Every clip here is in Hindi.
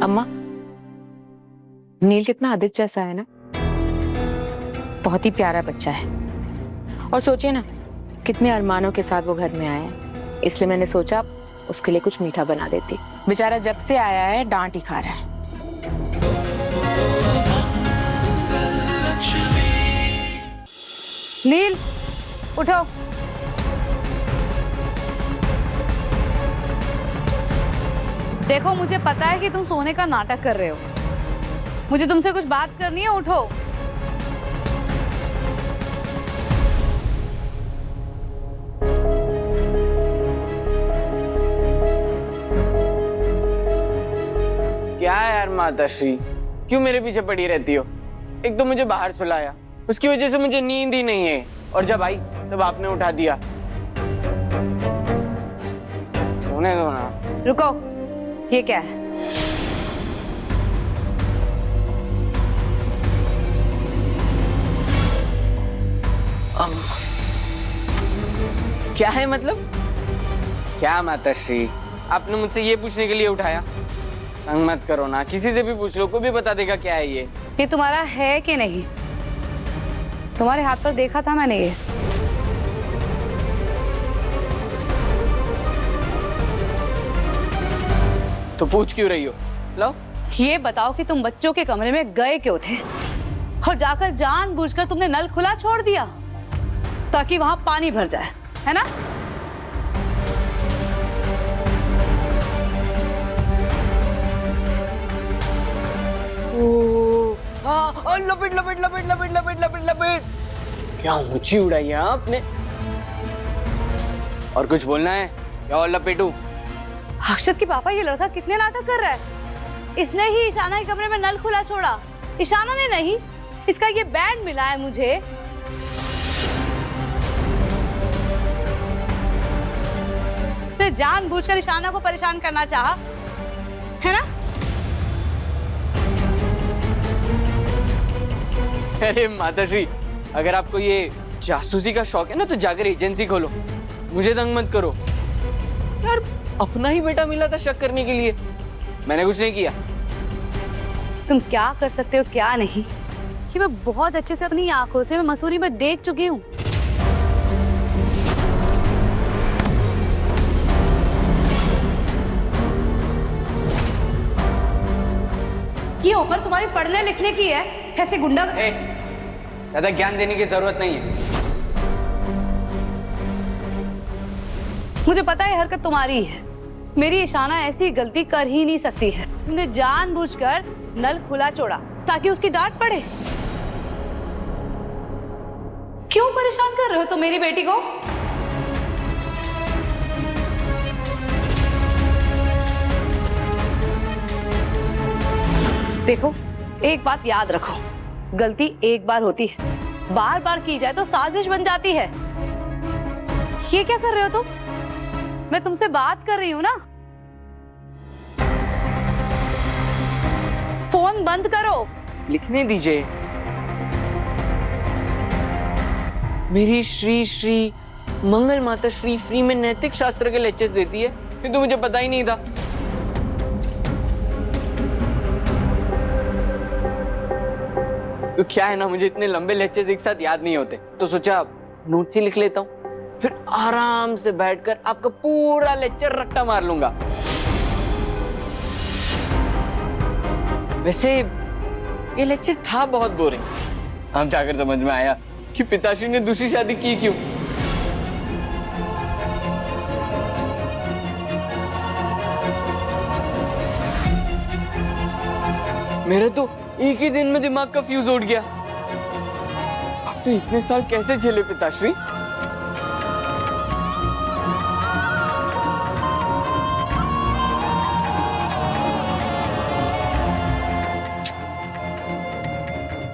अम्मा, नील कितना आदित्य जैसा है ना, बहुत ही प्यारा बच्चा है। और सोचिए ना, कितने अरमानों के साथ वो घर में आया है, इसलिए मैंने सोचा उसके लिए कुछ मीठा बना देती। बेचारा जब से आया है डांट ही खा रहा है। नील, उठो। देखो, मुझे पता है कि तुम सोने का नाटक कर रहे हो। मुझे तुमसे कुछ बात करनी है, उठो। क्या है यार माताश्री, क्यों मेरे पीछे पड़ी रहती हो? एक तो मुझे बाहर सुलाया, उसकी वजह से मुझे नींद ही नहीं है, और जब आई तब आपने उठा दिया। सोने दो ना। रुको, ये क्या है? क्या है मतलब? क्या माताश्री, आपने मुझसे ये पूछने के लिए उठाया? तंग मत करो ना, किसी से भी पूछ लो, कोई भी बता देगा क्या है ये। ये तुम्हारा है कि नहीं? तुम्हारे हाथ पर देखा था मैंने ये। तो पूछ क्यों रही हो? लो। ये बताओ कि तुम बच्चों के कमरे में गए क्यों थे और जाकर जानबूझकर तुमने नल खुला छोड़ दिया ताकि वहां पानी भर जाए, है ना? लपेट लपेट लपेट लपेट लपेट लपेट लपेट। क्या ऊंची उड़ाई है आपने। और कुछ बोलना है या और लपेटू? अक्षत के पापा, ये लड़का कितने नाटक कर रहा है। इसने ही ईशाना के कमरे में नल खुला छोड़ा। ईशाना ने नहीं, इसका ये बैंड मिला है मुझे। तो जानबूझकर ईशाना को परेशान करना चाहा, है ना? अरे माताश्री, अगर आपको ये जासूसी का शौक है ना तो जाकर एजेंसी खोलो, मुझे तंग मत करो यार। अपना ही बेटा मिला था शक करने के लिए, मैंने कुछ नहीं किया। तुम क्या कर सकते हो क्या नहीं, कि मैं बहुत अच्छे से अपनी आंखों से मैं मसूरी में देख चुकी हूँ। ये उम्र तुम्हारी पढ़ने लिखने की है, ऐसे गुंडा। ज्यादा ज्ञान देने की जरूरत नहीं है। मुझे पता है हरकत तुम्हारी है। मेरी ईशाना ऐसी गलती कर ही नहीं सकती है। तुमने जानबूझकर नल खुला छोड़ा ताकि उसकी डांट पड़े। क्यों परेशान कर रहे हो तुम मेरी बेटी को? देखो, एक बात याद रखो, गलती एक बार होती है, बार बार की जाए तो साजिश बन जाती है। ये क्या कर रहे हो तुम? मैं तुमसे बात कर रही हूं ना। फोन बंद करो। लिखने दीजिए। मेरी श्री श्री मंगल माता श्री फ्री में नैतिक शास्त्र के लेक्चर्स देती है, ये तो मुझे पता ही नहीं था। तो क्या है ना, मुझे इतने लंबे लेक्चर्स एक साथ याद नहीं होते, तो सोचा नोट्स ही लिख लेता हूँ, फिर आराम से बैठकर आपका पूरा लेक्चर रट्टा मार लूंगा। वैसे ये लेक्चर था बहुत बोरिंग। हम जाकर समझ में आया कि पिताश्री ने दूसरी शादी की क्यों। मेरा तो एक ही दिन में दिमाग का फ्यूज उड़ गया। आपने इतने साल कैसे झेले पिताश्री?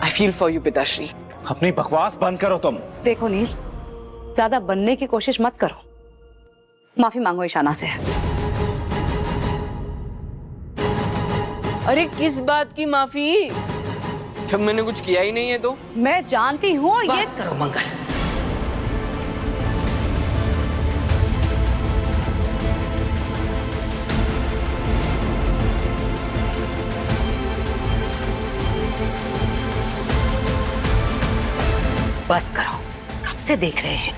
I feel for you पिताश्री। अपनी बकवास बंद करो तुम। देखो नील, ज्यादा बनने की कोशिश मत करो। माफी मांगो ईशाना से। अरे किस बात की माफी, जब मैंने कुछ किया ही नहीं है तो। मैं जानती हूँ ये। बस करो मंगल। बस करो, कब से देख रहे हैं।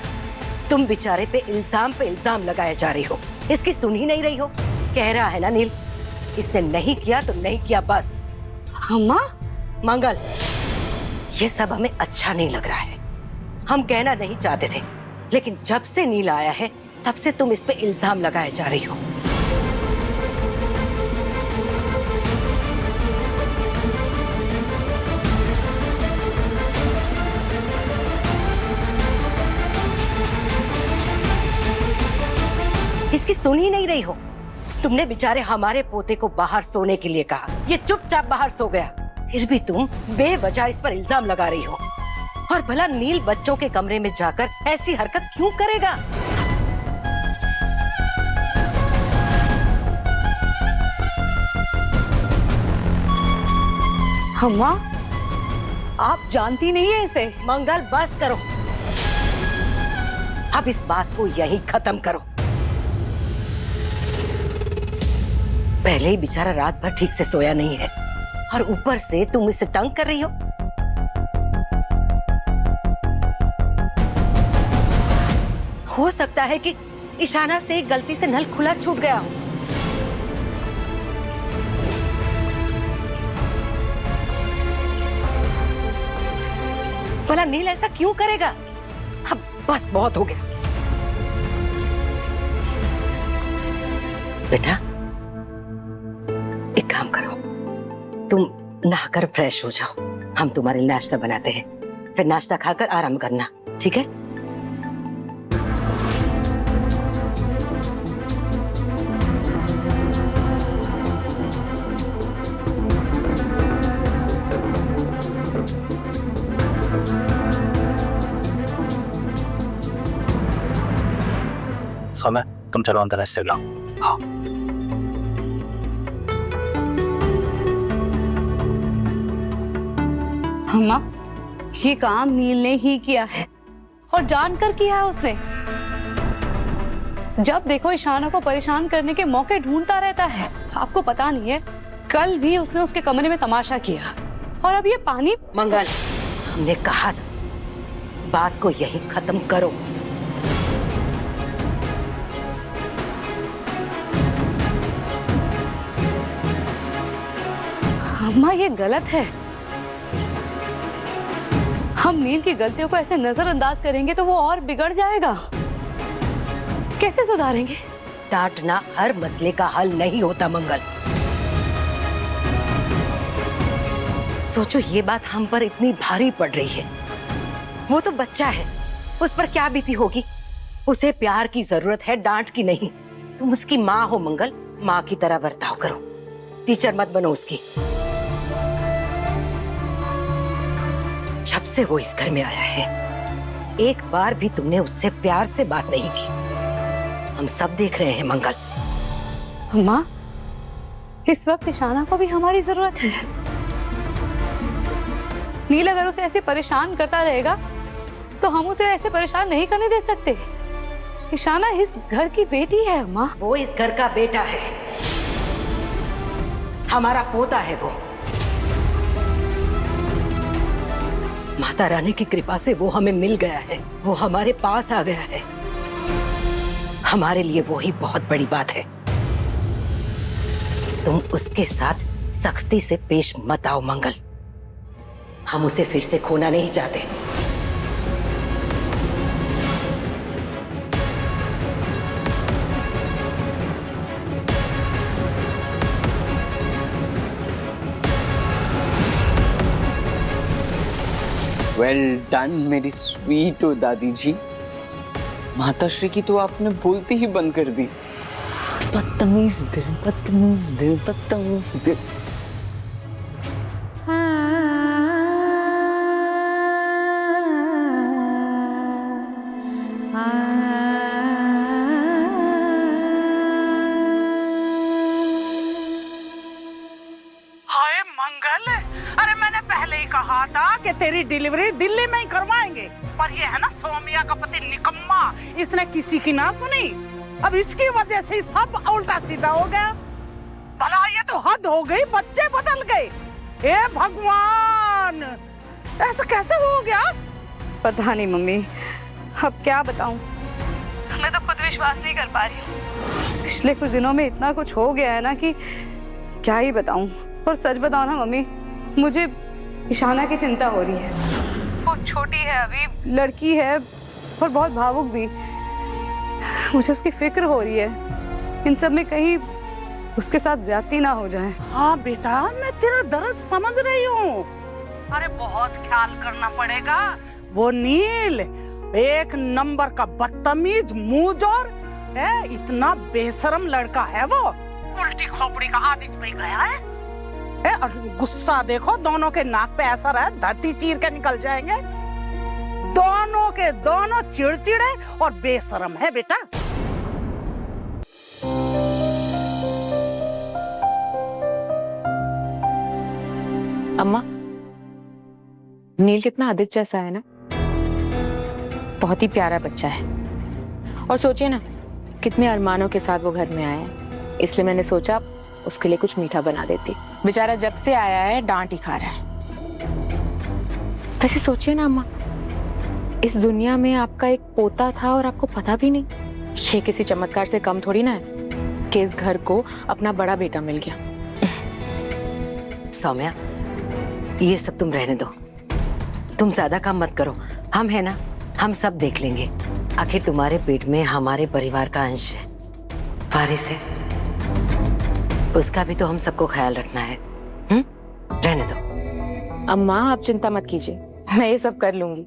तुम बेचारे पे इल्जाम लगाए जा रही हो, इसकी सुन ही नहीं रही हो। कह रहा है ना नील, इसने नहीं किया तो नहीं किया बस। अम्मा, मंगल, ये सब हमें अच्छा नहीं लग रहा है। हम कहना नहीं चाहते थे, लेकिन जब से नील आया है तब से तुम इस पे इल्जाम लगाए जा रही हो। इसकी सुन ही नहीं रही हो। तुमने बेचारे हमारे पोते को बाहर सोने के लिए कहा, ये चुपचाप बाहर सो गया, फिर भी तुम बेवजह इस पर इल्जाम लगा रही हो। और भला नील बच्चों के कमरे में जाकर ऐसी हरकत क्यों करेगा? अम्मा, आप जानती नहीं है इसे। मंगल, बस करो, अब इस बात को यहीं खत्म करो। पहले ही बेचारा रात भर ठीक से सोया नहीं है और ऊपर से तुम इसे तंग कर रही हो। हो सकता है कि इशाना से गलती से नल खुला छूट गया हो। भला नील ऐसा क्यों करेगा? अब बस बहुत हो गया। बेटा, एक काम करो, तुम नहाकर फ्रेश हो जाओ, हम तुम्हारे लिए नाश्ता बनाते हैं, फिर नाश्ता खाकर आराम करना, ठीक है? सौम्या, तुम चलो अंदर रेस्ट लो। हाँ। अम्मा, ये काम नील ने ही किया है और जानकर किया है उसने। जब देखो इशाना को परेशान करने के मौके ढूंढता रहता है। आपको पता नहीं है, कल भी उसने उसके कमरे में तमाशा किया और अब ये पानी। मंगल, हमने कहा ना, बात को यही खत्म करो। अम्मा, ये गलत है। हम नील की गलतियों को ऐसे नजरअंदाज करेंगे तो वो और बिगड़ जाएगा। कैसे सुधारेंगे? डांटना हर मसले का हल नहीं होता मंगल। सोचो, ये बात हम पर इतनी भारी पड़ रही है। वो तो बच्चा है, उस पर क्या बीती होगी। उसे प्यार की जरूरत है, डांट की नहीं। तुम उसकी माँ हो मंगल, माँ की तरह बर्ताव करो, टीचर मत बनो उसकी। जब से वो इस घर में आया है, एक बार भी तुमने उससे प्यार से बात नहीं की। हम सब देख रहे हैं मंगल। अम्मा, इस वक्त इशाना को भी हमारी जरूरत है। नील अगर उसे ऐसे परेशान करता रहेगा तो हम उसे ऐसे परेशान नहीं करने दे सकते। इशाना इस घर की बेटी है अम्मा। वो इस घर का बेटा है, हमारा पोता है वो। माता रानी की कृपा से वो हमें मिल गया है, वो हमारे पास आ गया है। हमारे लिए वो ही बहुत बड़ी बात है। तुम उसके साथ सख्ती से पेश मत आओ मंगल, हम उसे फिर से खोना नहीं चाहते। वेल डन मेरी स्वीट हो दादी जी। माताश्री की तो आपने बोलती ही बंद कर दी। बदतमीज दिल, बदतमीज दिल, बदतमीज दिल। हाय मंगल, अरे मैंने पहले ही कहा था कि तेरी डिलीवरी दिल्ली में ही करवाएंगे, पर ये है ना सौम्या का पति निकम्मा, इसने किसी की ना सुनी। अब इसकी वजह से सब उल्टा सीधा हो गया। भला ये तो हद हो गई, बच्चे बदल गए। हे भगवान, ऐसा कैसे हो गया? पता नहीं मम्मी, अब क्या बताऊं। मैं तो खुद विश्वास नहीं कर पा रही हूँ। पिछले कुछ दिनों में इतना कुछ हो गया है ना कि क्या ही बताऊं। और सच बताओ ना मम्मी, मुझे ईशाना की चिंता हो रही है। वो छोटी है अभी, लड़की है और बहुत भावुक भी। मुझे उसकी फिक्र हो रही है इन सब में कहीं उसके साथ ज्यादती ना हो जाए। हाँ बेटा, मैं तेरा दर्द समझ रही हूँ। अरे बहुत ख्याल करना पड़ेगा। वो नील एक नंबर का बदतमीज, मुंहजोर है, इतना बेशरम लड़का है वो। उल्टी खोपड़ी का आदित पे गया है। और गुस्सा देखो, दोनों के नाक पे ऐसा रहा, धरती चीर के निकल जाएंगे। दोनों के दोनों चिड़चिड़े और बेशरम है बेटा। अम्मा, नील कितना आदित्य जैसा है ना, बहुत ही प्यारा बच्चा है। और सोचिए ना, कितने अरमानों के साथ वो घर में आया है, इसलिए मैंने सोचा उसके लिए कुछ मीठा बना देती। बेचारा जब से आया है डांट ही खा रहा है। वैसे सोचिए ना अम्मा, इस दुनिया में आपका एक पोता था और आपको पता भी नहीं। ये किसी चमत्कार से कम थोड़ी ना है कि इस घर को अपना बड़ा बेटा मिल गया। सौम्या, ये सब तुम रहने दो, तुम ज्यादा काम मत करो। हम है ना, हम सब देख लेंगे। आखिर तुम्हारे पेट में हमारे परिवार का अंश है, वारिस है, उसका भी तो हम सबको ख्याल रखना है। रहने दो। अम्मा आप चिंता मत कीजिए, मैं ये सब कर लूंगी।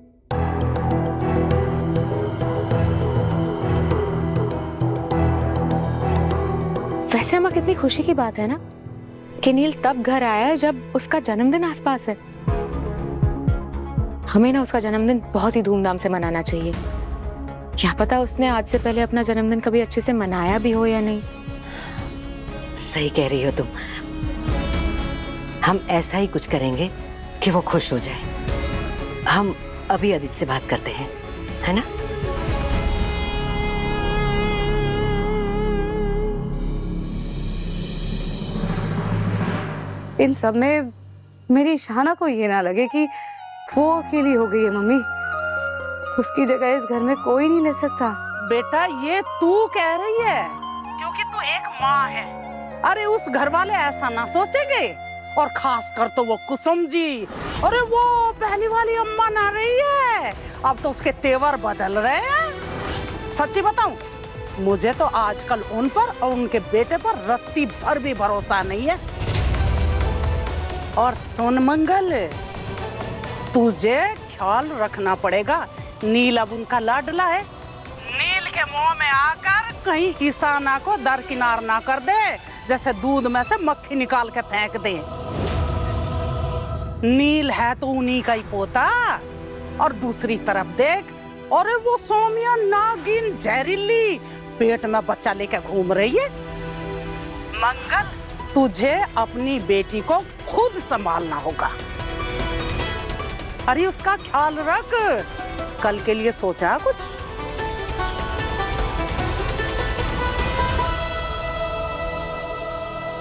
वैसे अम्मा, कितनी खुशी की बात है ना कि नील तब घर आया है जब उसका जन्मदिन आसपास है। हमें ना उसका जन्मदिन बहुत ही धूमधाम से मनाना चाहिए। क्या पता उसने आज से पहले अपना जन्मदिन कभी अच्छे से मनाया भी हो या नहीं। सही कह रही हो तुम। हम ऐसा ही कुछ करेंगे कि वो खुश हो जाए। हम अभी आदित्य से बात करते हैं, है ना? इन सब में मेरी ईशाना को ये ना लगे कि वो अकेली हो गई है मम्मी। उसकी जगह इस घर में कोई नहीं ले सकता। बेटा, ये तू कह रही है क्योंकि तू एक माँ है। अरे उस घर वाले ऐसा ना सोचेंगे, और खास कर तो वो कुसुम जी। अरे वो पहली वाली अम्मा ना रही है, अब तो उसके तेवर बदल रहे हैं। सच्ची बताऊं, मुझे तो आजकल उन पर और उनके बेटे पर रत्ती भर भी भरोसा नहीं है। और सुन मंगल, तुझे ख्याल रखना पड़ेगा। नील अब उनका लाडला है। नील के मुंह में आकर कहीं ईशाना को दरकिनार ना कर दे, जैसे दूध में से मक्खी निकाल के फेंक दे। नील है तो उन्हीं का ही पोता। और दूसरी तरफ देख, अरे वो सौम्या नागिन जहरीली पेट में बच्चा लेकर घूम रही है। मंगल, तुझे अपनी बेटी को खुद संभालना होगा। अरे उसका ख्याल रख। कल के लिए सोचा कुछ?